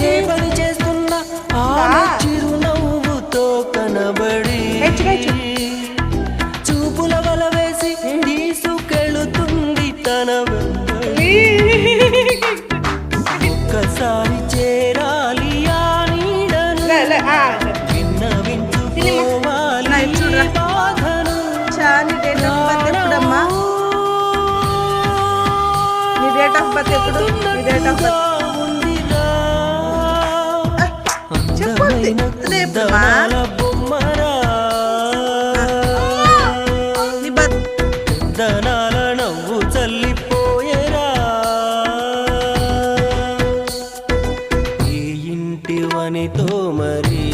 ఏ పని చేస్తున్నా ఆమె చిరునవ్వుతో కనబడి చూపుల వల వేసి తీసుకెళుతుంది తన వెంబడి. ఒక్కసారి చేరాలి ఆ నీడను విన్నవించుకోవాలి బాధను. డేట్ ఆఫ్ బర్త్ ఎప్పుడు? డేట్ ఆఫ్ బర్త్ దనాల నవ్వు చల్లిపోయేరా ఈ ఇంటి వనితో మరి